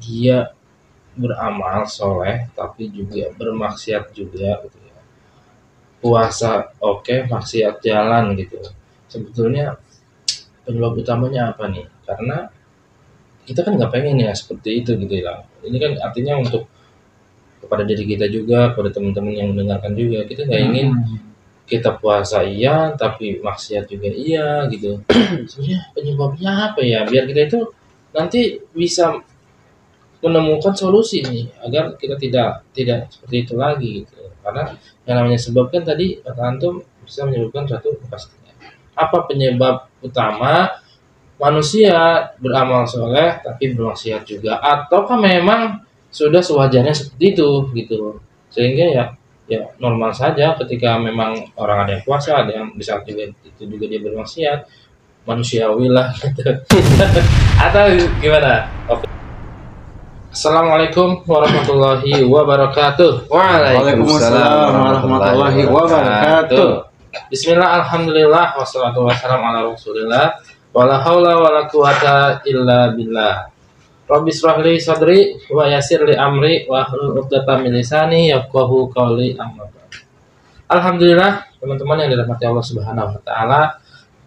dia beramal soleh tapi juga bermaksiat juga gitu ya. Puasa oke, maksiat jalan gitu. Sebetulnya penyebab utamanya apa nih? Karena kita kan nggak pengen ya seperti itu gitu ya. Ini kan artinya untuk kepada diri kita juga, kepada teman-teman yang mendengarkan juga, kita nggak ingin kita puasa iya tapi maksiat juga iya gitu. Sebenarnya penyebabnya apa ya, biar kita itu nanti bisa menemukan solusi nih agar kita tidak seperti itu lagi gitu. Karena yang namanya sebab kan tadi kata antum bisa menyebabkan suatu kepastian. Apa penyebab utama manusia beramal soleh tapi bermaksiat juga, ataukah memang sudah sewajarnya seperti itu gitu, sehingga ya normal saja ketika memang orang ada yang puasa, ada yang bisa juga itu juga dia bermaksiat, manusiawi lah gitu. Atau gimana? Oke. Assalamualaikum warahmatullahi wabarakatuh. Waalaikumsalam warahmatullahi wabarakatuh. Bismillah, alhamdulillah, wassalatu wassalamu ala rasulillah, wala haula wala quwata illa billah. Rabbi shrah li sadri wa yassir li amri wa hlul 'uqdatam min lisani yafqahu qawli. Amma ba'd. Alhamdulillah, teman-teman yang dirahmati Allah Subhanahu wa taala,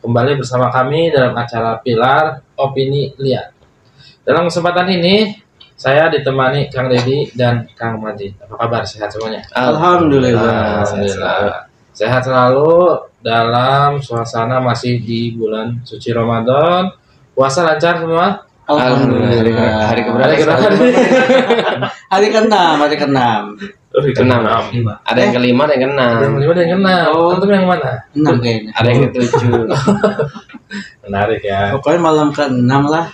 kembali bersama kami dalam acara Pilar Opini Liar. Dalam kesempatan ini saya ditemani Kang Deddy dan Kang Majid. Apa kabar? Sehat semuanya? Alhamdulillah. Alhamdulillah. Sehat selalu dalam suasana masih di bulan suci Ramadan. Puasa lancar semua? Alhamdulillah. Hari keberapa? Hari ke-6. Hari ke-6. Ada yang kelima, ada yang keenam. Yang kelima dan yang keenam. Antum yang mana? 6 kayaknya. Ada yang ke-7. Menarik ya. Pokoknya malam ke-6 lah.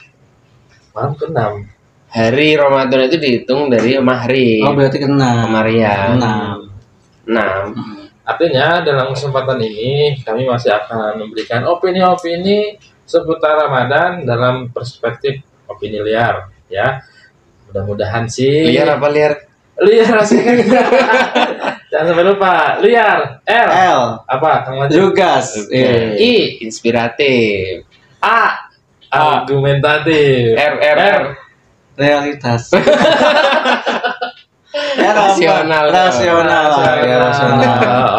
Malam ke-6. Hari Ramadan itu dihitung dari maghrib. Oh, berarti ke-6. Kemarian. 6. Artinya dalam kesempatan ini kami masih akan memberikan opini-opini seputar Ramadan dalam perspektif opini liar ya. Mudah-mudahan sih. Liar apa liar? Liar sih kan. Jangan sampai lupa. Liar. L. Apa? Kang Majid. Lugas. I. Inspiratif. A. Argumentatif. R. Realitas. Rasional.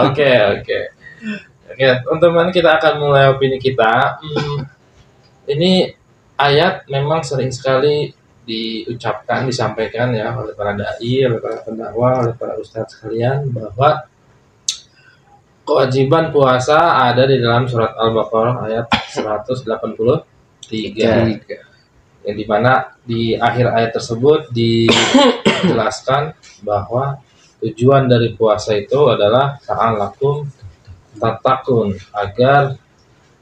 Oke. Teman-teman, kita akan mulai opini kita. Ini ayat memang sering sekali diucapkan, disampaikan ya oleh para dai, oleh para pendakwah, oleh para ustadz sekalian, bahwa kewajiban puasa ada di dalam surat Al-Baqarah ayat 183. Yang dimana di akhir ayat tersebut dijelaskan bahwa tujuan dari puasa itu adalah la'allakum tattaqun, agar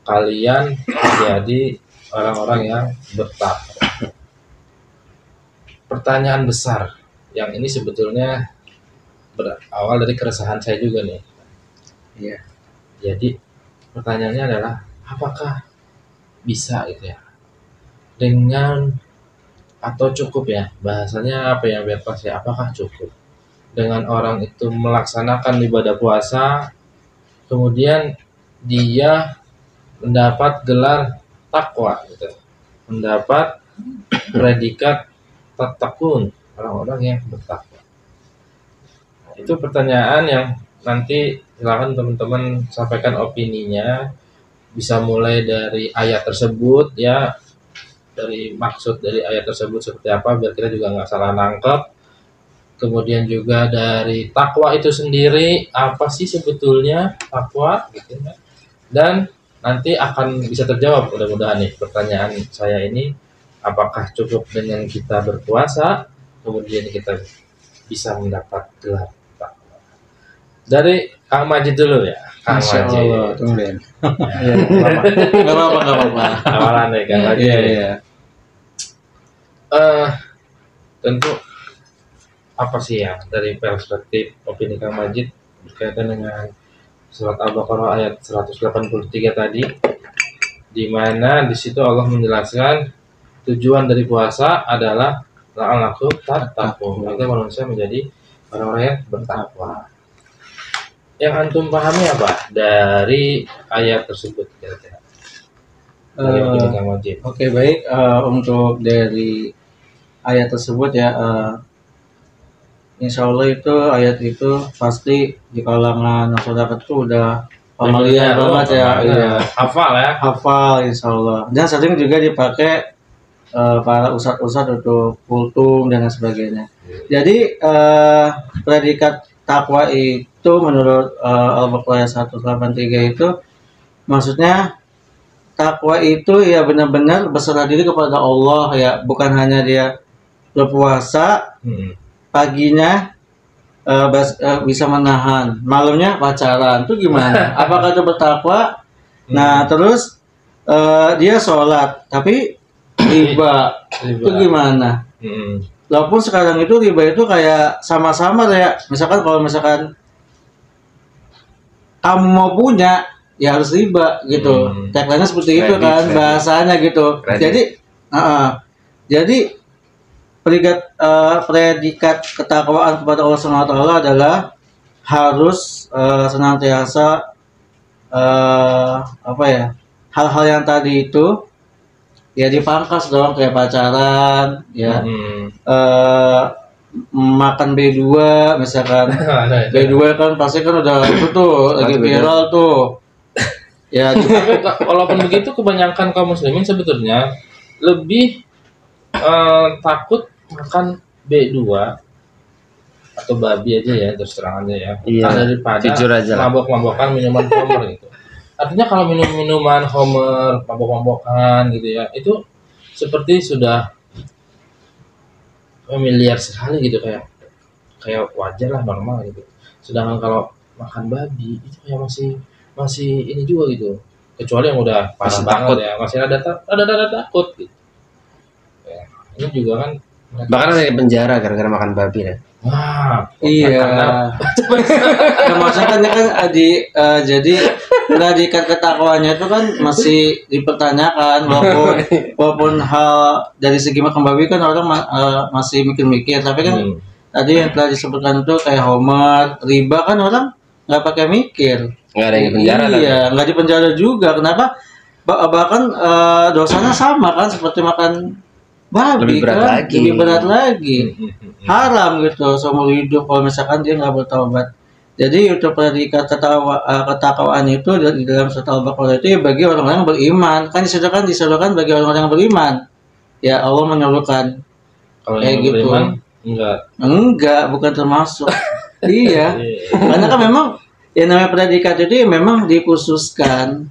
kalian menjadi orang-orang yang bertakwa. Pertanyaan besar yang ini sebetulnya berawal dari keresahan saya juga nih. Iya. Jadi pertanyaannya adalah apakah bisa gitu ya, dengan atau cukup ya, bahasanya apa yang biar pas ya, apakah cukup dengan orang itu melaksanakan ibadah puasa kemudian dia mendapat gelar takwa gitu, mendapat predikat tattaqun, orang-orang yang bertakwa. Itu pertanyaan yang nanti silakan teman-teman sampaikan opininya, bisa mulai dari ayat tersebut ya, dari maksud dari ayat tersebut seperti apa biar kita juga nggak salah nangkep. Kemudian juga dari takwa itu sendiri, apa sih sebetulnya takwa gitu ya. Dan nanti akan bisa terjawab mudah-mudahan nih pertanyaan saya ini, apakah cukup dengan kita berpuasa kemudian kita bisa mendapat gelar takwa. Dari Kang Majid dulu ya. Kang Majid. Tumben. Enggak apa-apa. Awalan deh Kang Majid. Iya. Tentu apa sih ya dari perspektif opini Kang Majid berkaitan dengan surat Al-Baqarah ayat 183 tadi, di mana di situ Allah menjelaskan tujuan dari puasa adalah la'allakum tattaqun, agar manusia menjadi orang-orang yang bertakwa. Yang antum pahami apa dari ayat tersebut kira-kira? Dari opini Kang Majid. Oke, baik. Untuk dari ayat tersebut ya, insya Allah itu ayat itu pasti di kalangan masyarakat itu udah familiar banget ya, iya. Hafal ya. Hafal insya Allah. Dan sering juga dipakai para ustadz-ustadz untuk kultum dan lain sebagainya. Jadi predikat takwa itu menurut Al-Baqarah 183 itu maksudnya takwa itu ya benar-benar berserah diri kepada Allah ya, bukan hanya dia berpuasa paginya bisa menahan, malamnya pacaran, itu gimana? Apakah itu bertakwa? Nah terus dia sholat tapi riba, itu gimana? Walaupun sekarang itu riba itu kayak sama-sama ya, misalkan kalau misalkan kamu mau punya ya harus riba gitu, tagline-nya seperti itu kan, bahasanya gitu. Jadi predikat ketakwaan kepada Allah SWT adalah harus senantiasa hal-hal yang tadi itu ya dipangkas dong, kayak pacaran ya, makan B2 misalkan. B2 kan pasti kan udah itu tuh lagi viral tuh ya. Tapi walaupun begitu kebanyakan kaum muslimin sebetulnya lebih takut makan B2 atau babi aja ya, terus terang aja ya, daripada mabok-mabokan minuman homer gitu. Artinya kalau minuman homer, mabok-mabokan gitu ya, itu seperti sudah familiar sekali gitu, kayak wajar lah, normal gitu. Sedangkan kalau makan babi itu kayak masih ini juga gitu, kecuali yang udah parah banget ya, masih ada takut gitu. Ya, ini juga kan bahkan ada di penjara gara-gara makan babi ya. Wah, iya. Maksudnya kan jadi predikat ketakwaannya itu kan masih dipertanyakan, walaupun hal dari segi makan babi kan orang masih mikir-mikir, tapi kan tadi yang telah disebutkan itu kayak homer, riba kan orang nggak pakai mikir. Nggak ada yang di penjara. Iya, nggak di penjara juga. Kenapa? Bahkan dosanya sama kan seperti makan babi, lebih berat lagi, haram gitu seumur hidup kalau misalkan dia nggak bertobat. Jadi untuk predikat ketakwaan itu di dalam surat Al-Baqarah itu ya bagi orang-orang yang beriman, kan disodorkan bagi orang-orang yang beriman. Ya Allah menyuruhkan. Kalau yang gitu. Beriman enggak, bukan termasuk. Iya, karena kan memang yang namanya predikat itu memang dikhususkan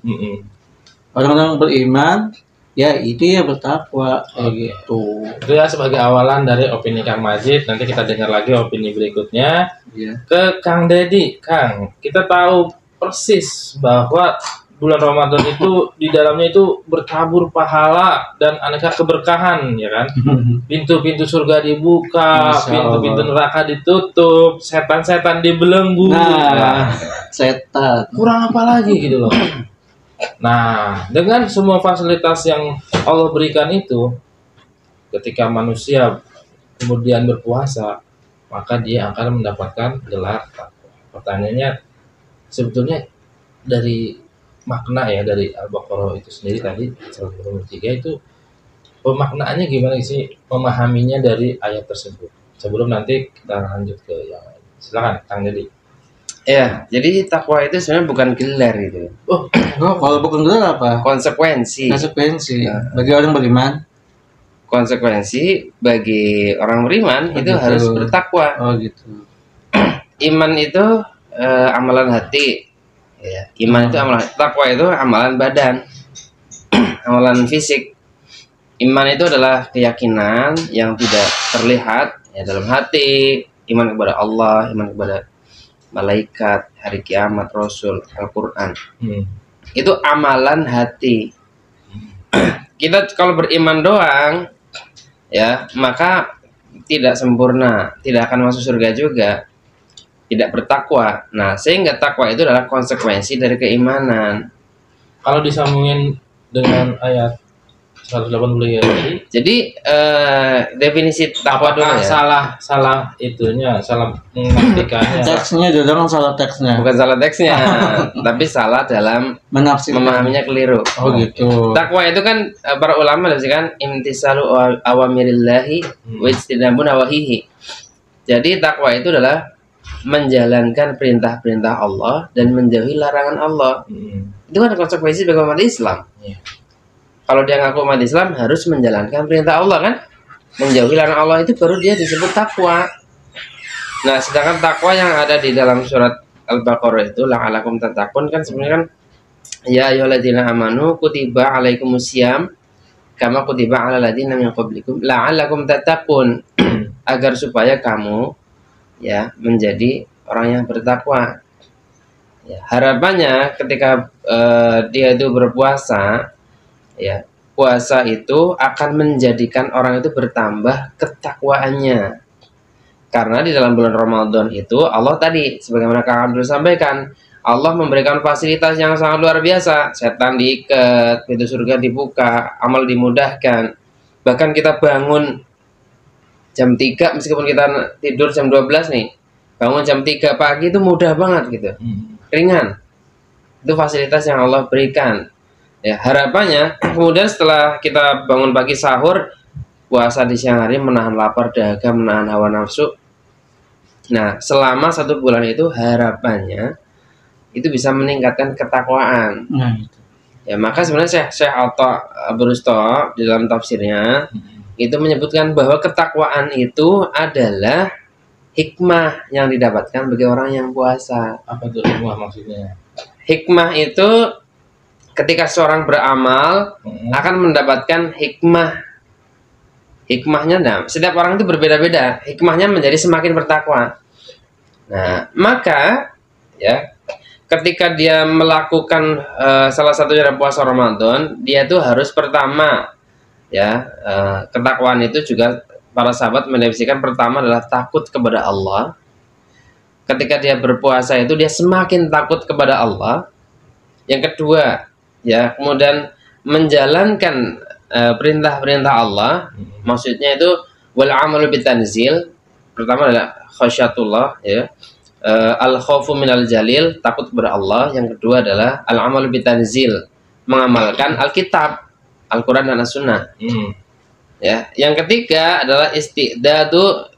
orang-orang beriman. Ya itu ya bertakwa kayak gitu. Itu ya sebagai awalan dari opini Kang Majid. Nanti kita dengar lagi opini berikutnya. Ke Kang Dedi. Kang, kita tahu persis bahwa bulan Ramadan itu di dalamnya itu bertabur pahala dan aneka keberkahan, ya kan? Pintu-pintu surga dibuka, pintu-pintu neraka ditutup, setan-setan dibelenggu. Nah, setan. Kurang apa lagi gitu loh. Nah, dengan semua fasilitas yang Allah berikan itu, ketika manusia kemudian berpuasa, maka dia akan mendapatkan gelar takwa. Pertanyaannya, sebetulnya dari makna ya, dari Al-Baqarah itu sendiri tadi, 123 itu, pemaknaannya gimana sih, memahaminya dari ayat tersebut? Sebelum nanti kita lanjut ke yang lain. Silakan, Kang Dedi. Ya, jadi takwa itu sebenarnya bukan gelar gitu. Kalau bukan gelar apa? Konsekuensi. Bagi orang beriman. Konsekuensi bagi orang beriman itu harus bertakwa. Oh gitu. Iman itu amalan hati. Ya, iman itu amalan. Takwa itu amalan badan. Amalan fisik. Iman itu adalah keyakinan yang tidak terlihat ya dalam hati. Iman kepada Allah, iman kepada malaikat, hari kiamat, Rasul, Al-Quran. Itu amalan hati. Kita kalau beriman doang ya, maka tidak sempurna, tidak akan masuk surga juga, tidak bertakwa. Nah, sehingga takwa itu adalah konsekuensi dari keimanan. Kalau disambungin dengan ayat 180 ya tadi. Jadi definisi takwa dulu Apakah ya. salah itunya, salah mengartikannya? Teksnya jangan salah teksnya. Bukan salah teksnya, tapi salah dalam Menafsirkan. memahaminya keliru. Oh gitu. Takwa itu kan para ulama kan imtisalu awamirillahi wa ijtinabu nawahihi. Jadi takwa itu adalah menjalankan perintah-perintah Allah dan menjauhi larangan Allah. Itu kan konsekuensi bagi umat Islam. Iya. Kalau dia ngaku umat Islam harus menjalankan perintah Allah kan, menjauhi larangan Allah, itu baru dia disebut takwa. Nah, sedangkan takwa yang ada di dalam surat Al-Baqarah itu la'alakum tattaqun kan sebenarnya kan ya ayyuhalladzina amanu kutiba alaikumusiyam kama kutiba alal ladzina min qablikum la'alakum tattaqun, agar supaya kamu ya menjadi orang yang bertakwa. Ya, harapannya ketika dia itu berpuasa, ya, puasa itu akan menjadikan orang itu bertambah ketakwaannya. Karena di dalam bulan Ramadan itu Allah tadi sebagaimana Kang Abdul sampaikan, Allah memberikan fasilitas yang sangat luar biasa. Setan diikat, pintu surga dibuka, amal dimudahkan. Bahkan kita bangun jam 3 meskipun kita tidur jam 12 nih. Bangun jam 3 pagi itu mudah banget gitu. Ringan. Itu fasilitas yang Allah berikan. Ya, harapannya kemudian setelah kita bangun pagi sahur, puasa di siang hari menahan lapar dahaga, menahan hawa nafsu. Nah, selama 1 bulan itu harapannya itu bisa meningkatkan ketakwaan. Nah, itu. Ya, maka sebenarnya Syekh Atha Burusto di dalam tafsirnya itu menyebutkan bahwa ketakwaan itu adalah hikmah yang didapatkan bagi orang yang puasa. Apa tuh hikmah maksudnya? Hikmah itu ketika seorang beramal akan mendapatkan hikmah. Hikmahnya, nah, setiap orang itu berbeda-beda. Hikmahnya menjadi semakin bertakwa. Nah, maka ya ketika dia melakukan salah satunya dalam puasa Ramadan, dia tuh harus pertama ya ketakwaan itu juga para sahabat mendefinisikan pertama adalah takut kepada Allah. Ketika dia berpuasa itu dia semakin takut kepada Allah. Yang kedua, ya kemudian menjalankan perintah-perintah Allah, maksudnya itu wal amalu bitanzil. Pertama adalah khasyatullah, ya, al khaufu minal jalil, takut kepada Allah. Yang kedua adalah al amalu bitanzil, mengamalkan Alkitab, Al-Quran dan As-Sunnah. Ya, yang ketiga adalah istidadu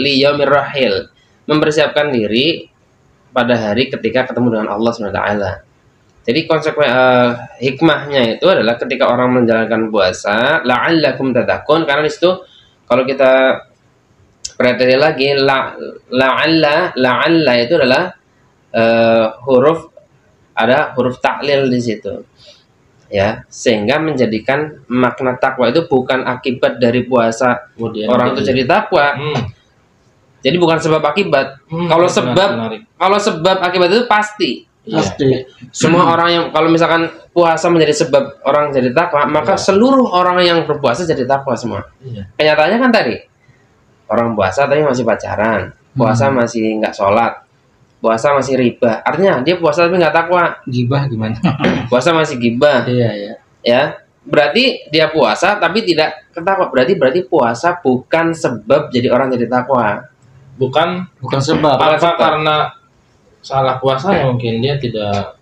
li yaumir rahil, mempersiapkan diri pada hari ketika ketemu dengan Allah SWT. Jadi hikmahnya itu adalah ketika orang menjalankan puasa, la'allakum tattaqun, karena di situ kalau kita perhatikan lagi la'alla itu adalah ada huruf ta'lil di situ. Ya, sehingga menjadikan makna takwa itu bukan akibat dari puasa Kemudian orang itu jadi takwa. Jadi bukan sebab akibat. Kalau sebab akibat itu pasti. Pasti. Semua orang yang kalau misalkan puasa menjadi sebab orang jadi takwa, maka seluruh orang yang berpuasa jadi takwa semua. Kenyataannya kan tadi orang puasa tapi masih pacaran, puasa masih nggak sholat, puasa masih riba. Artinya dia puasa tapi nggak takwa. Gibah gimana? Puasa masih gibah. Iya, iya. Ya, berarti dia puasa tapi tidak ketakwa. Berarti puasa bukan sebab jadi orang jadi takwa. Bukan sebab. apa karena salah puasanya mungkin dia tidak.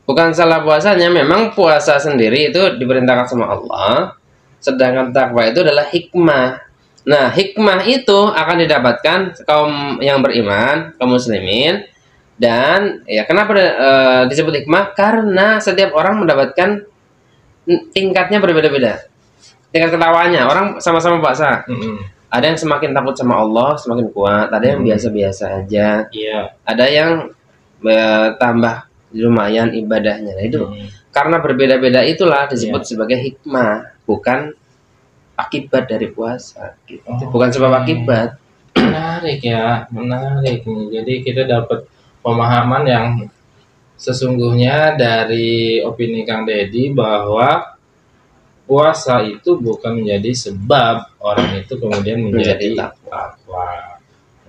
Bukan salah puasanya, memang puasa sendiri itu diperintahkan sama Allah. Sedangkan takwa itu adalah hikmah. Nah, hikmah itu akan didapatkan kaum yang beriman, kaum muslimin. Dan ya kenapa disebut hikmah? Karena setiap orang mendapatkan tingkatnya berbeda-beda. Tingkat ketawanya, orang sama-sama puasa. Ada yang semakin takut sama Allah, semakin kuat. Ada yang biasa-biasa aja. Ada yang tambah lumayan ibadahnya. Nah, itu karena berbeda-beda itulah disebut sebagai hikmah, bukan akibat dari puasa. Gitu. Bukan sebab akibat. Menarik ya, menarik nih. Jadi kita dapat pemahaman yang sesungguhnya dari opini Kang Deddy bahwa puasa itu bukan menjadi sebab orang itu kemudian menjadi takwa.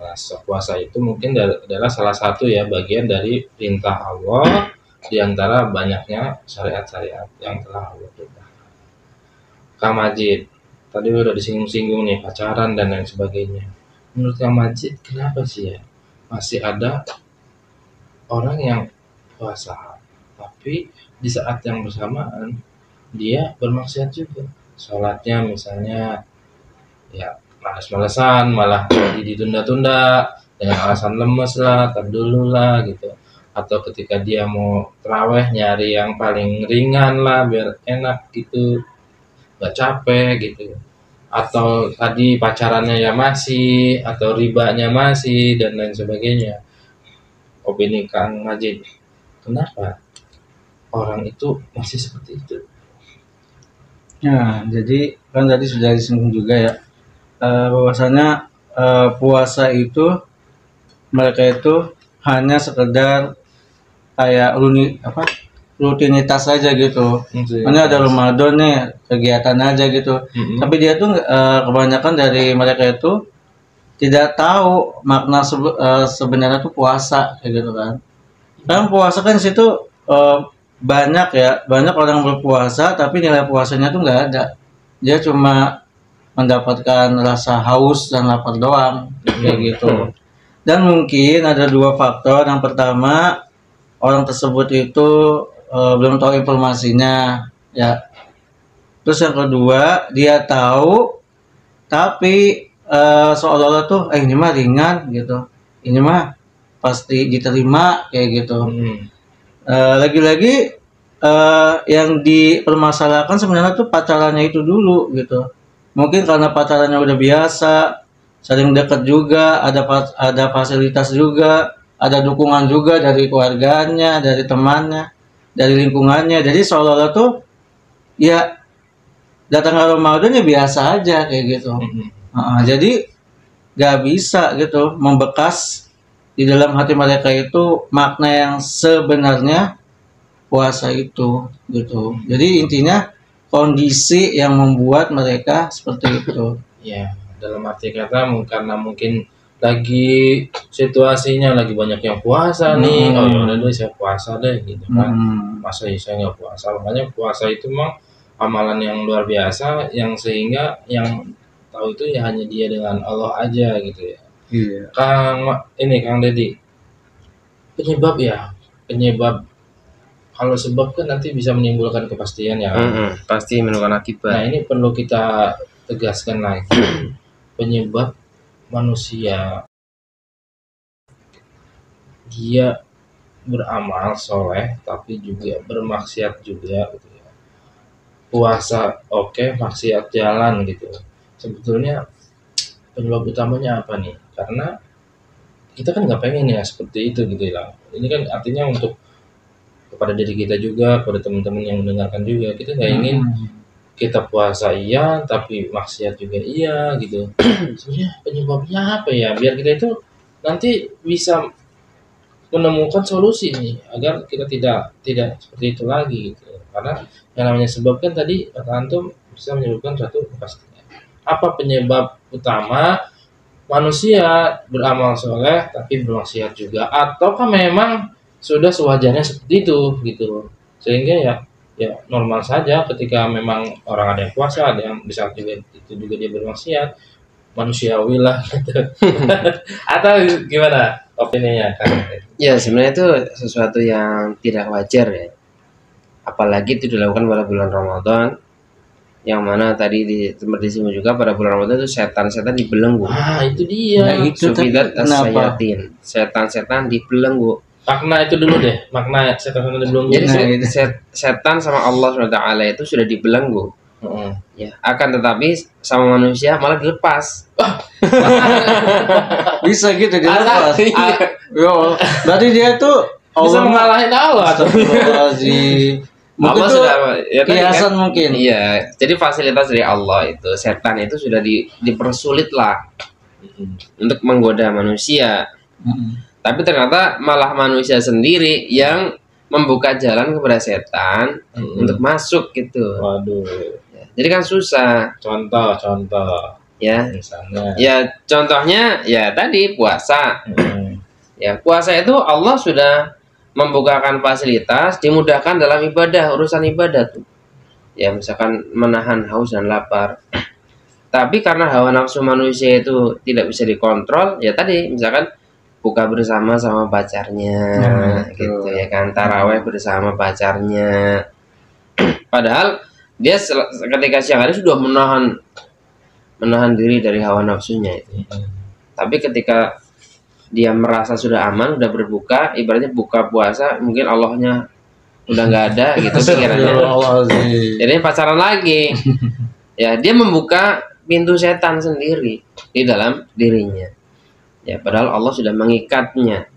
Nah, puasa itu mungkin adalah salah satu ya bagian dari perintah Allah di antara banyaknya syariat-syariat yang telah Allah berikan. Kang Majid, tadi udah disinggung-singgung nih pacaran dan lain sebagainya. Menurut Kang Majid, kenapa sih ya masih ada orang yang puasa, tapi di saat yang bersamaan dia bermaksiat juga. Sholatnya misalnya ya malas-malesan, malah jadi ditunda-tunda dengan alasan lemes lah, tar dulu lah gitu. Atau ketika dia mau terawih nyari yang paling ringan lah biar enak gitu, nggak capek gitu. Atau tadi pacarannya ya masih, atau ribanya masih dan lain sebagainya. Opini Kang Majid, kenapa orang itu masih seperti itu? Nah, jadi kan tadi sudah disinggung juga ya, bahwasanya puasa itu mereka itu hanya sekedar kayak rutinitas aja gitu. Ini ada Ramadan nih, kegiatan aja gitu. Tapi dia tuh kebanyakan dari mereka itu tidak tahu makna sebenarnya tuh puasa kayak gitu kan. Kan puasa kan di situ banyak orang berpuasa tapi nilai puasanya tuh nggak ada. Dia cuma mendapatkan rasa haus dan lapar doang kayak gitu. Dan mungkin ada dua faktor. Yang pertama, orang tersebut itu belum tahu informasinya ya. Terus yang kedua, dia tahu tapi seolah-olah tuh ini mah ringan gitu, ini mah pasti diterima kayak gitu. Lagi-lagi yang dipermasalahkan sebenarnya tuh pacarannya itu dulu gitu. Mungkin karena pacarannya udah biasa, saling dekat juga, ada fasilitas juga, ada dukungan juga dari keluarganya, dari temannya, dari lingkungannya. Jadi seolah-olah tuh ya datang ke Ramadan ya biasa aja kayak gitu. Jadi gak bisa gitu membekas di dalam hati mereka itu makna yang sebenarnya puasa itu gitu. Jadi intinya kondisi yang membuat mereka seperti itu. Ya, dalam arti kata karena mungkin lagi situasinya lagi banyak yang puasa nih. Oh ya udah deh saya puasa deh gitu kan. Masa saya nggak puasa? Makanya puasa itu mah amalan yang luar biasa yang sehingga yang tahu itu ya hanya dia dengan Allah aja gitu ya. Iya. Kang Deddy, penyebab kalau sebab kan nanti bisa menimbulkan kepastian ya. Pasti menimbulkan akibat. Nah ini perlu kita tegaskan lagi. Penyebab manusia dia beramal soleh tapi juga bermaksiat juga gitu ya. Puasa oke, maksiat jalan gitu. Sebetulnya penyebab utamanya apa nih? Karena kita kan nggak pengen ya seperti itu gitu ya. Ini kan artinya untuk kepada diri kita juga, kepada teman-teman yang mendengarkan juga, kita nggak ingin kita puasa iya tapi maksiat juga iya gitu. Sebenarnya penyebabnya apa ya? Biar kita itu nanti bisa menemukan solusi nih agar kita tidak seperti itu lagi gitu. Karena yang namanya sebab kan tadi kata antum bisa menyebabkan suatu kepastian. Apa penyebab utama manusia beramal soleh tapi bermaksiat juga, ataukah memang sudah sewajarnya seperti itu gitu, sehingga ya normal saja ketika memang orang ada yang puasa, ada yang di saat juga itu juga dia bermaksiat, manusiawi lah gitu. Atau gimana opininya kan? Ya sebenarnya itu sesuatu yang tidak wajar ya, apalagi itu dilakukan pada bulan Ramadan, yang mana tadi sempat disinggung juga pada bulan Ramadan itu setan-setan dibelenggu. Itu dia. Nah, itu Sufidat as-sayatin, setan-setan dibelenggu. Makna itu dulu deh, makna setan-setan dibelenggu. Jadi setan sama Allah SWT itu sudah dibelenggu. Ya, akan tetapi sama manusia malah dilepas. Bisa gitu dilepas. Yo, berarti dia tuh Bisa mengalahin Allah atau mungkin Allah tuh sudah ya tadi kiasan kan, mungkin. Iya, jadi fasilitas dari Allah itu setan itu sudah dipersulit lah untuk menggoda manusia. Tapi ternyata malah manusia sendiri yang membuka jalan kepada setan untuk masuk gitu. Waduh. Ya, jadi kan susah. Contoh Ya. misalnya. Ya contohnya ya tadi puasa. Ya puasa itu Allah sudah membukakan fasilitas, dimudahkan dalam ibadah, urusan ibadah tuh. ya misalkan menahan haus dan lapar. Tapi karena hawa nafsu manusia itu tidak bisa dikontrol, ya tadi misalkan buka bersama sama pacarnya, gitu ya kan, taraweh bersama pacarnya. Padahal dia ketika siang hari sudah menahan diri dari hawa nafsunya itu. Tapi ketika dia merasa sudah aman, udah berbuka, ibaratnya buka puasa, mungkin Allahnya udah nggak ada gitu pikirannya. Jadi pacaran lagi. Ya, dia membuka pintu setan sendiri di dalam dirinya. Ya, padahal Allah sudah mengikatnya.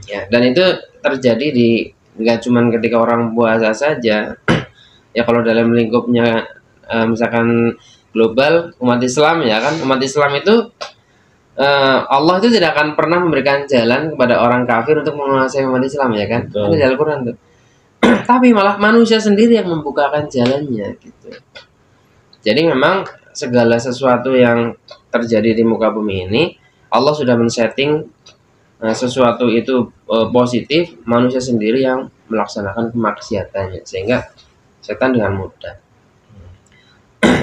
Ya, dan itu terjadi nggak cuma ketika orang puasa saja. Ya, kalau dalam lingkupnya misalkan global umat Islam, ya kan, umat Islam itu Allah itu tidak akan pernah memberikan jalan kepada orang kafir untuk menguasai umat Islam, ya kan? Ada di Al-Quran tuh. Tapi malah manusia sendiri yang membukakan jalannya gitu. Jadi memang segala sesuatu yang terjadi di muka bumi ini Allah sudah men-setting sesuatu itu positif, manusia sendiri yang melaksanakan kemaksiatannya sehingga setan dengan mudah.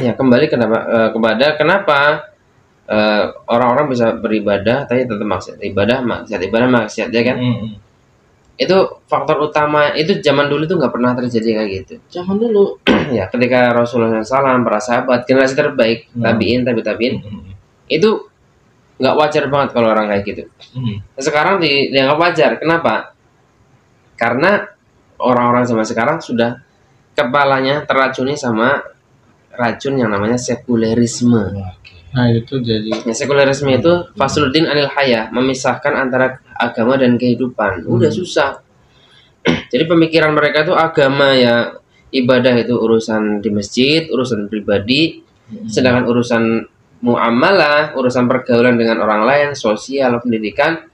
Ya, kembali kepada kenapa orang-orang bisa beribadah tapi tetap maksiat, ibadah maksiat, ya kan? Itu faktor utama, itu zaman dulu itu nggak pernah terjadi kayak gitu. Zaman dulu ya, ketika Rasulullah SAW, para sahabat, generasi terbaik, tabiin, itu nggak wajar banget kalau orang kayak gitu. Sekarang dianggap wajar. Kenapa? Karena orang-orang zaman sekarang sudah kepalanya terracuni sama racun yang namanya sekulerisme. Nah itu jadi Ya, sekulerisme itu fasluddin anil haya, memisahkan antara agama dan kehidupan. Udah susah. Jadi pemikiran mereka itu agama ya, ibadah itu urusan di masjid, urusan pribadi, sedangkan urusan muamalah, urusan pergaulan dengan orang lain, sosial, pendidikan,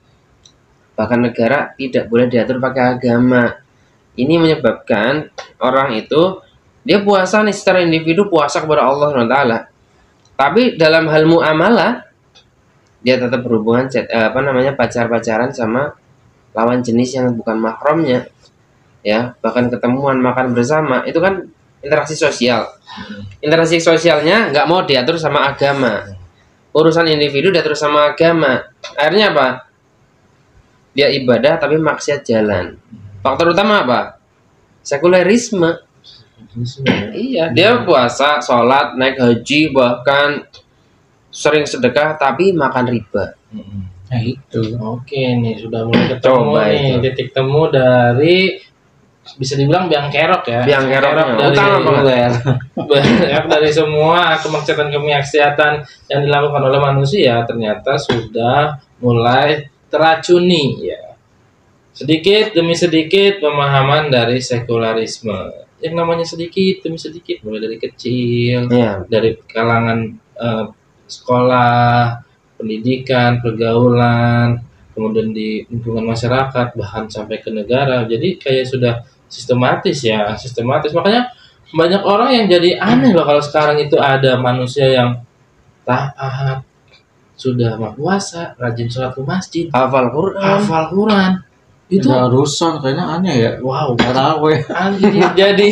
bahkan negara tidak boleh diatur pakai agama. Ini menyebabkan orang itu dia puasa nih secara individu, puasa kepada Allah SWT. Tapi dalam hal muamalah dia tetap berhubungan pacar-pacaran sama lawan jenis yang bukan mahramnya. Ya, bahkan ketemuan makan bersama itu kan interaksi sosial. Interaksi sosialnya nggak mau diatur sama agama. Urusan individu diatur sama agama. Akhirnya apa? Dia ibadah tapi maksiat jalan. Faktor utama apa? Sekulerisme. Iya, dia puasa, sholat, naik haji, bahkan sering sedekah tapi makan riba. nah itu. Oke nih, sudah mulai ketemu Coba nih itu. titik temu dari bisa dibilang biang kerok ya. Biang keroknya dari utama banget. banyak dari semua kemaksiatan yang dilakukan oleh manusia ternyata sudah mulai teracuni ya. Sedikit demi sedikit pemahaman dari sekularisme. Yang namanya sedikit demi sedikit, mulai dari kecil, Iya. dari kalangan sekolah, pendidikan, pergaulan, kemudian di lingkungan masyarakat, bahkan sampai ke negara. Jadi kayak sudah sistematis. Makanya banyak orang yang jadi aneh loh kalau sekarang itu ada manusia yang taat, sudah puasa, rajin sholat ke masjid, Hafal Quran. hafal Quran. Itu Ada urusan kayaknya aneh ya. wow, Taraweh. anjing. Jadi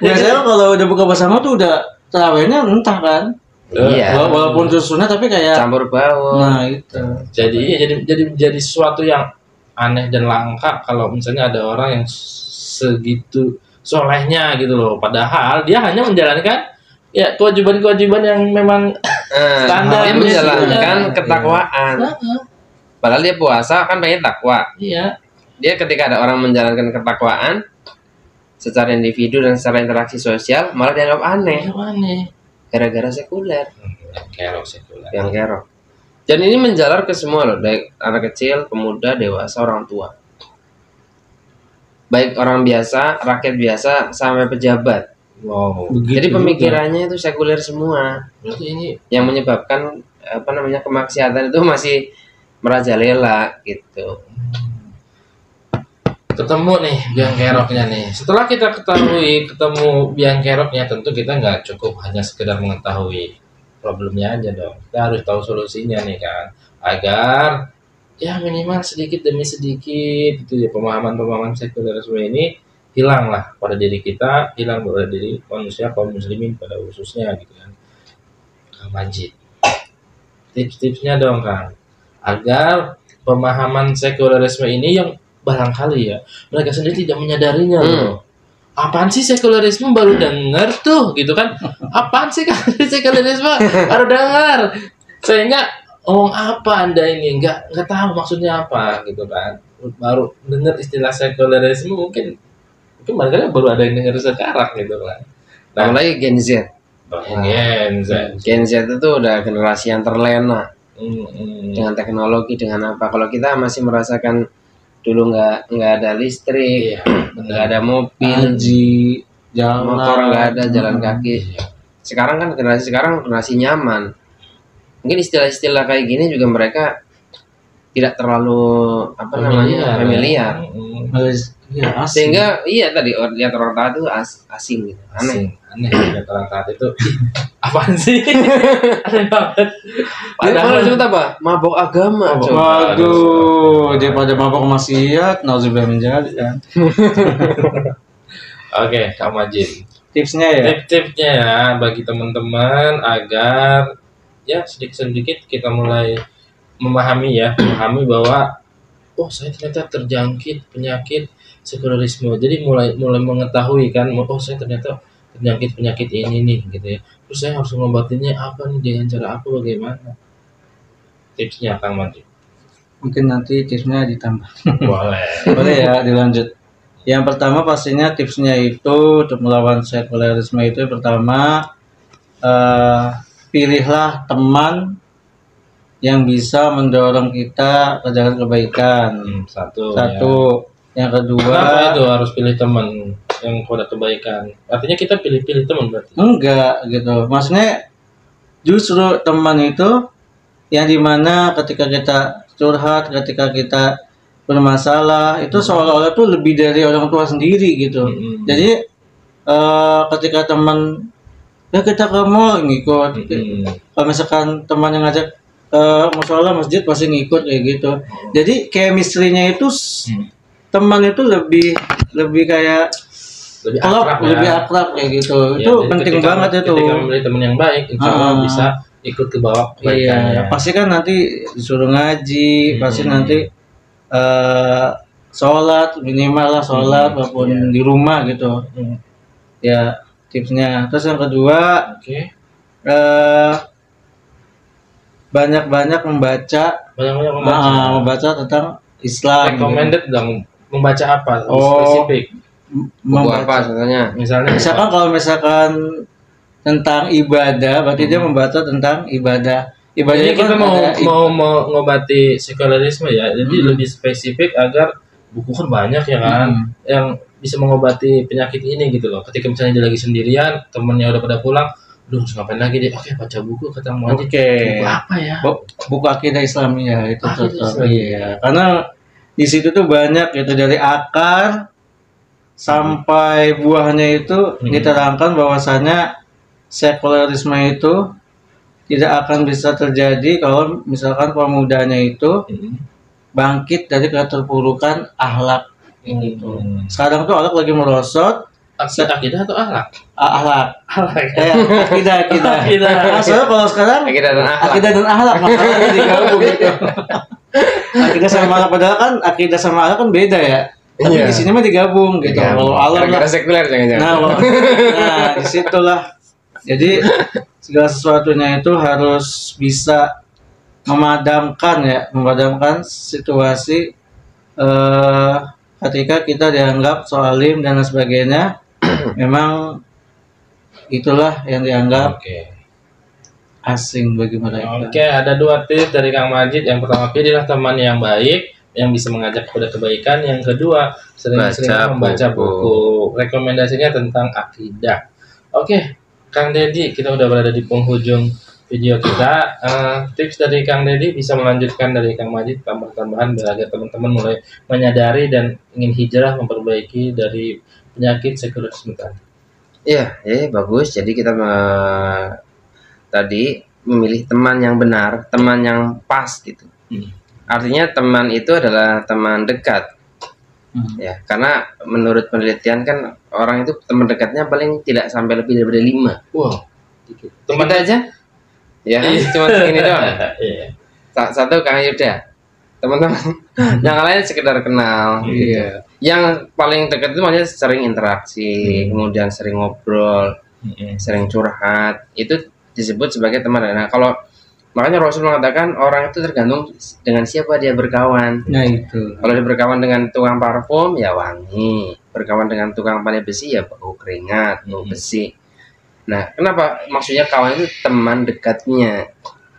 Biasanya kalau udah buka bersama tuh udah tarawehnya entah kan. Iya. Walaupun itu sunnah tapi kayak Campur baur. nah itu. jadi sesuatu yang aneh dan langka kalau misalnya ada orang yang segitu solehnya gitu loh, padahal dia hanya menjalankan ya kewajiban-kewajiban yang memang standar. Dia menjalankan Iya. ketakwaan. Padahal dia puasa kan pengen takwa. Iya. Dia ketika ada orang menjalankan ketakwaan secara individu dan secara interaksi sosial malah dianggap aneh Yang aneh. gara-gara sekuler. Kerok sekuler. Yang kerok. Dan ini menjalar ke semua loh, dari anak kecil, pemuda, dewasa, orang tua. Baik orang biasa, rakyat biasa, sampai pejabat. Wow. Begitu Jadi juga. pemikirannya itu sekuler semua. Berarti ini Yang menyebabkan kemaksiatan itu masih merajalela gitu. ketemu nih biang keroknya nih. Setelah kita ketemu biang keroknya, tentu kita nggak cukup hanya sekedar mengetahui problemnya aja dong. Kita harus tahu solusinya nih kan, agar ya minimal sedikit demi sedikit itu ya pemahaman sekulerisme ini hilang lah pada diri kita, hilang pada diri manusia kaum muslimin pada khususnya gitu kan. Kang Majid, tips-tipsnya dong Kang, agar pemahaman sekularisme ini yang barangkali ya mereka sendiri tidak menyadarinya loh. Apaan sih sekularisme, baru denger tuh gitu kan, apaan sih kan sekularisme baru denger, sehingga ngomong apa anda ini nggak tahu maksudnya apa gitu kan, baru dengar istilah sekularisme mungkin barangkali baru ada yang dengar sekarang gitu kan. Nah, Apalagi Gen Z. Gen Gen Z itu udah generasi yang terlena Z. dengan teknologi, dengan apa. Kalau kita masih merasakan dulu nggak ada listrik, Iya, nggak ada mobil, Haji, jalan, motor nggak ada, jalan kaki. Sekarang kan generasi nyaman. Mungkin istilah-istilah kayak gini juga mereka tidak terlalu familiar. Iya, asing. Sehingga iya tadi lihat orang taat itu asing gitu. Aneh. Aneh ya orang taat itu. Apaan sih? Aneh banget. Padahal disebut apa? Mabok agama. Coba. Waduh, daripada mabok maksiat, nauzubillah min dzalik kan. Oke, Kak Majid. Tipsnya ya. Tip-tipnya ya bagi teman-teman agar ya sedikit-sedikit kita mulai memahami bahwa oh saya ternyata terjangkit penyakit sekularisme. Jadi mulai mengetahui kan, oh saya ternyata terjangkit penyakit ini nih gitu ya. Terus saya harus mengobatinya apa nih, dengan cara apa, bagaimana? Tipsnya Kang Majid. Mungkin nanti tipsnya ditambah. Boleh. Boleh ya, dilanjut. Yang pertama pastinya tipsnya itu untuk melawan sekularisme itu pertama pilihlah teman yang bisa mendorong kita ke jalan kebaikan. Satu. Ya. Yang kedua, Kenapa itu harus pilih teman yang pada kebaikan? Artinya kita pilih-pilih teman berarti? enggak gitu. Maksudnya justru teman itu yang dimana ketika kita curhat, ketika kita bermasalah, itu seolah-olah tuh lebih dari orang tua sendiri gitu. Jadi ketika teman ya kita ke mall ngikut. Kalau misalkan teman yang ngajak musola masjid pasti ngikut kayak gitu. Jadi chemistry-nya itu teman itu lebih kayak lebih klop, akrab ya. lebih akrab kayak gitu. Ya, Itu jadi penting ketika- banget itu. Ketika memilih teman yang baik, insya Allah bisa ikut ke bawah kebaikannya. Iya, pasti kan nanti disuruh ngaji, pasti nanti sholat minimal lah, sholat walaupun di rumah gitu. Ya tipsnya. Terus yang kedua, Oke. banyak-banyak membaca, Banyak-banyak membaca. membaca tentang Islam. Recommended dong membaca apa? Oh. Spesifik. Buku apa contohnya? Misalnya Misalkan kalau misalkan tentang ibadah, berarti dia membaca tentang ibadah. Ibadah jadi itu kita kan mau ada mengobati sekularisme ya. Jadi lebih spesifik agar buku kan banyak ya kan yang bisa mengobati penyakit ini gitu loh. Ketika misalnya dia lagi sendirian, temennya udah pada pulang, duh harus ngapain lagi dia? Oke, baca buku kata Majid. Oke. Buku apa ya? Buku akidah Islamiyah itu Akidah tetap Islamiyah. iya. Karena di situ tuh banyak gitu dari akar sampai buahnya itu diterangkan bahwasanya sekularisme itu tidak akan bisa terjadi kalau misalkan pemudanya itu bangkit dari keterpurukan akhlak gitu. Sekarang tuh akhlak lagi merosot, Akidah atau akhlak? akhlak. Akidah. Akidah. Masalah kalau sekarang Akidah dan akhlak. akidah dan akhlak masalahnya digabung gitu. Akidah sama akhlak padahal kan akidah sama akhlak kan beda ya. Tapi Iya. di sini mah digabung gitu. Kalau alam lah. Kira-kira sekuler jangan-jangan. Nah, disitulah. Jadi segala sesuatunya itu harus bisa memadamkan situasi ketika kita dianggap soalim dan lain sebagainya. Memang itulah yang dianggap Oke. asing bagi mereka. Oke, ada 2 tips dari Kang Majid. Yang pertama, pilihlah teman yang baik yang bisa mengajak kepada kebaikan. Yang kedua, sering-sering membaca buku. Rekomendasinya tentang akidah. Oke, Kang Dedi, kita udah berada di penghujung video kita. Tips dari Kang Dedi bisa melanjutkan dari Kang Majid, tambahan-tambahan agar teman-teman mulai menyadari dan ingin hijrah memperbaiki dari penyakit sekularisme tadi. Iya, bagus. Jadi kita tadi memilih teman yang benar, teman yang pas gitu. Artinya teman itu adalah teman dekat. Ya, karena menurut penelitian kan orang itu teman dekatnya paling tidak sampai lebih dari 5. Wow. Teman aja. Ya, cuma segini doang. Iya. Satu Kang Yuda. Teman-teman yang lain sekedar kenal. Iya. Yang paling dekat itu maksudnya sering interaksi, kemudian sering ngobrol, sering curhat. Itu disebut sebagai teman. Nah, kalau makanya Rasul mengatakan orang itu tergantung dengan siapa dia berkawan. Nah itu. Kalau dia berkawan dengan tukang parfum ya wangi, berkawan dengan tukang pandai besi ya bau keringat, bau besi. Nah, kenapa? Maksudnya kawan itu teman dekatnya.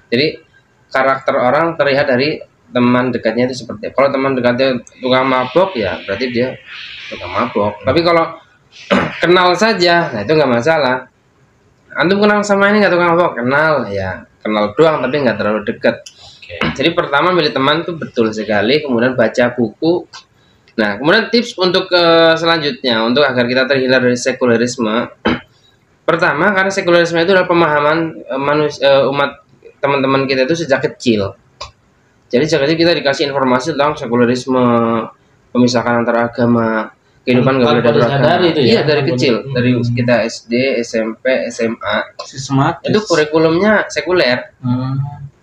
Jadi karakter orang terlihat dari teman dekatnya itu seperti. Kalau teman dekatnya tukang mabok ya berarti dia tukang mabok. Tapi kalau kenal saja, nah itu nggak masalah. Antum kenal sama ini nggak tukang mabok? Kenal ya, kenal doang tapi nggak terlalu dekat. Jadi pertama milih teman itu betul sekali, kemudian baca buku. Nah, kemudian tips untuk selanjutnya untuk agar kita terhindar dari sekularisme. Pertama, karena sekularisme itu adalah pemahaman umat teman-teman kita itu sejak kecil. Jadi sejak kecil kita dikasih informasi tentang sekularisme, pemisahan antara agama, kehidupan nggak boleh dari agama. Itu ya? Iya dari kecil, dari kita SD, SMP, SMA. Sistematis. Itu kurikulumnya sekuler.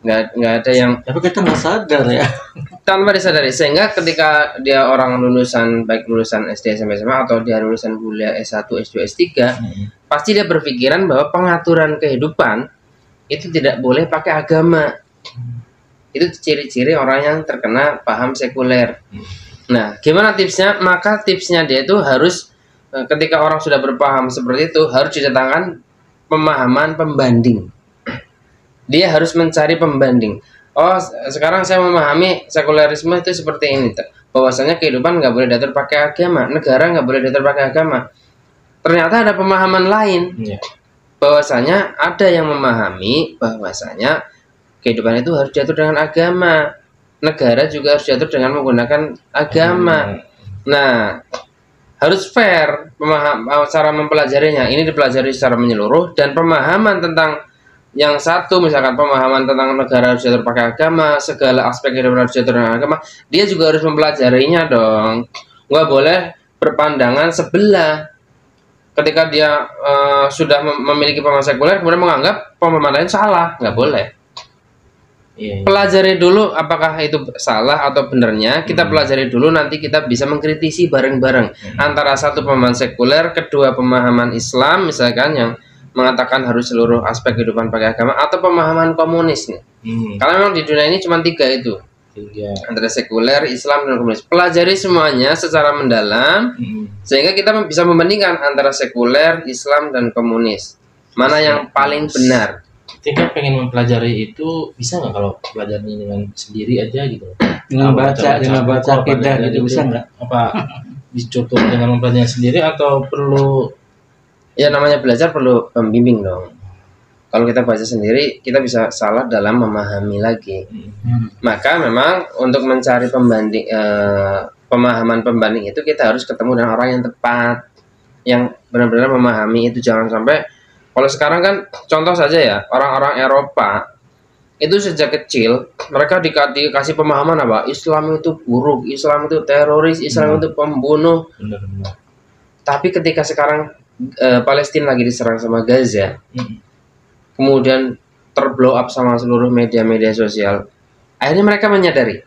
Nggak ada yang Tapi kita nggak sadar ya. tanpa disadari, sehingga ketika dia orang lulusan baik lulusan SD, SMP, SMA atau dia lulusan kuliah S1, S2, S3 pasti dia berpikiran bahwa pengaturan kehidupan itu tidak boleh pakai agama. Itu ciri-ciri orang yang terkena paham sekuler. Nah, gimana tipsnya? Maka tipsnya dia itu harus ketika orang sudah berpaham seperti itu harus didatangkan pemahaman pembanding. Dia harus mencari pembanding. Oh, sekarang saya memahami sekularisme itu seperti ini, bahwasanya kehidupan nggak boleh diatur pakai agama, negara nggak boleh diatur pakai agama. Ternyata ada pemahaman lain, bahwasanya ada yang memahami bahwasanya kehidupan itu harus diatur dengan agama, negara juga harus diatur dengan menggunakan agama. Nah, harus fair cara mempelajarinya. Ini dipelajari secara menyeluruh dan pemahaman tentang yang satu, misalkan pemahaman tentang negara harus diatur pakai agama, segala aspek kehidupan harus diatur dengan agama, dia juga harus mempelajarinya dong. Nggak boleh berpandangan sebelah. Ketika dia sudah memiliki pemahaman sekuler, kemudian menganggap pemahaman lain salah, nggak boleh. Pelajari dulu apakah itu salah atau benernya. Kita pelajari dulu, nanti kita bisa mengkritisi bareng-bareng antara satu pemahaman sekuler, kedua pemahaman Islam misalkan yang mengatakan harus seluruh aspek kehidupan pakai agama, atau pemahaman komunis nih. Karena memang di dunia ini cuma 3 itu. Antara sekuler, Islam, dan komunis. Pelajari semuanya secara mendalam sehingga kita bisa membandingkan antara sekuler, Islam, dan komunis. Mana yang paling benar. Ketika pengen mempelajari itu bisa nggak kalau belajarnya dengan sendiri aja gitu? Dengan baca akidah gitu bisa nggak? Apa cukup dengan mempelajari sendiri atau perlu? Ya namanya belajar perlu pembimbing dong. Kalau kita baca sendiri kita bisa salah dalam memahami lagi. Maka memang untuk mencari pembanding pemahaman pembanding itu kita harus ketemu dengan orang yang tepat, yang benar-benar memahami itu. Jangan sampai, kalau sekarang kan contoh saja ya, orang-orang Eropa itu sejak kecil mereka dikasih pemahaman apa? Islam itu buruk, Islam itu teroris, Islam itu pembunuh. Benar-benar. Tapi ketika sekarang Palestina lagi diserang sama Gaza, kemudian terblow up sama seluruh media-media sosial, akhirnya mereka menyadari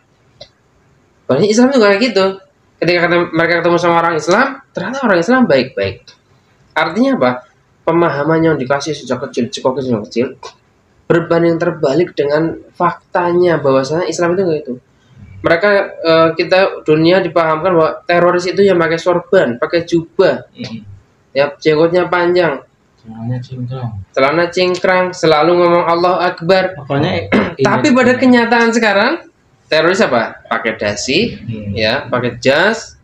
bahwa Islam juga kayak gitu. Ketika mereka ketemu sama orang Islam, ternyata orang Islam baik-baik. Artinya apa? Pemahaman yang dikasih sejak kecil berbanding terbalik dengan faktanya bahwasanya Islam itu enggak itu. Mereka kita dunia dipahamkan bahwa teroris itu yang pakai sorban, pakai jubah, ya jenggotnya panjang, celana cingkrang, selalu ngomong Allah Akbar. Pokoknya Tapi pada kenyataan sekarang teroris apa? Pakai dasi, ya, pakai jas,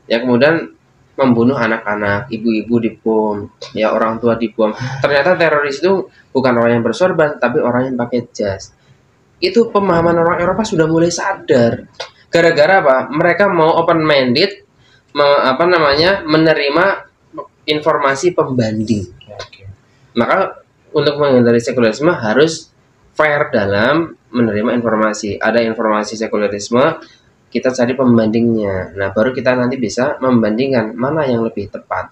ya, kemudian membunuh anak-anak, ibu-ibu dibom, ya, orang tua dibom. Ternyata teroris itu bukan orang yang bersorban, tapi orang yang pakai jas. Itu pemahaman orang Eropa sudah mulai sadar. Gara-gara apa? Mereka mau open minded, menerima informasi pembanding. Maka untuk menghindari sekularisme harus fair dalam menerima informasi. Ada informasi sekularisme, kita cari pembandingnya. Nah, baru kita nanti bisa membandingkan mana yang lebih tepat.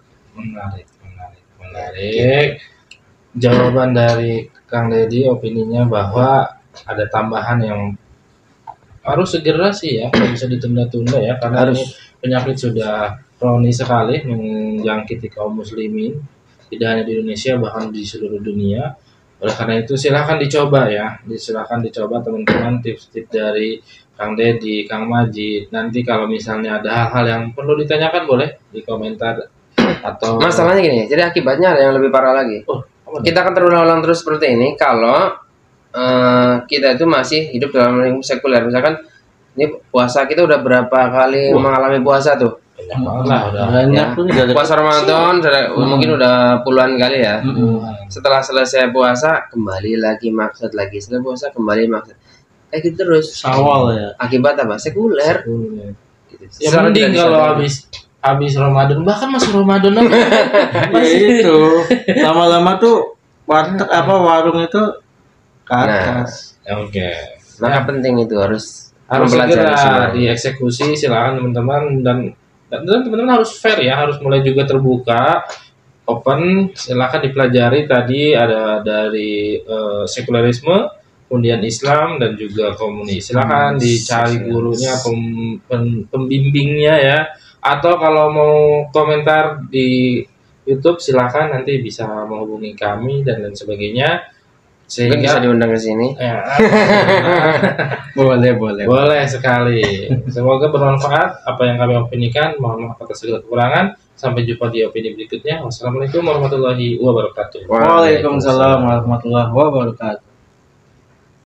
Menarik. Jawaban dari Kang Deddy, opininya bahwa ada tambahan yang harus segera sih ya, nggak bisa ditunda-tunda ya, karena ini penyakit sudah kronis sekali menjangkiti kaum muslimin, tidak hanya di Indonesia bahkan di seluruh dunia. Oleh karena itu silahkan dicoba ya, silahkan dicoba teman-teman tips-tips dari Kang Deddy, Kang Majid. Nanti kalau misalnya ada hal-hal yang perlu ditanyakan boleh di komentar atau Masalahnya gini, jadi akibatnya ada yang lebih parah lagi. apa nih? Kita akan terulang-ulang terus seperti ini kalau kita itu masih hidup dalam lingkup sekuler. Misalkan ini puasa, kita udah berapa kali mengalami puasa tuh? Banyak banget lah udah. Banyak Ya. tuh juga ada. Puasa Ramadan mungkin udah puluhan kali ya. Setelah selesai puasa kembali lagi maksud lagi, setelah puasa kembali maksud, kayak gitu terus. Awal ya. Akibat apa? Sekuler. Gitu. Ya Secara mending tidak kalau disadari. habis Ramadan, bahkan masuk Ramadan aja. Ya itu. Lama-lama tuh warung itu ke atas. Oke. Maka penting itu harus Harus mempelajari segera semua. dieksekusi, silakan teman-teman, dan teman-teman harus fair ya, harus mulai juga terbuka, open, silakan dipelajari. Tadi ada dari sekularisme, kemudian Islam dan juga komunis. Silakan dicari gurunya, pembimbingnya ya. Atau kalau mau komentar di YouTube silakan, nanti bisa menghubungi kami dan lain sebagainya. Mungkin bisa Sehingga diundang ke sini. ya, Boleh. boleh sekali. Semoga bermanfaat apa yang kami opinikan. Mohon maaf atas segala kekurangan. Sampai jumpa di opini berikutnya. Wassalamualaikum warahmatullahi wabarakatuh. Waalaikumsalam warahmatullahi wabarakatuh.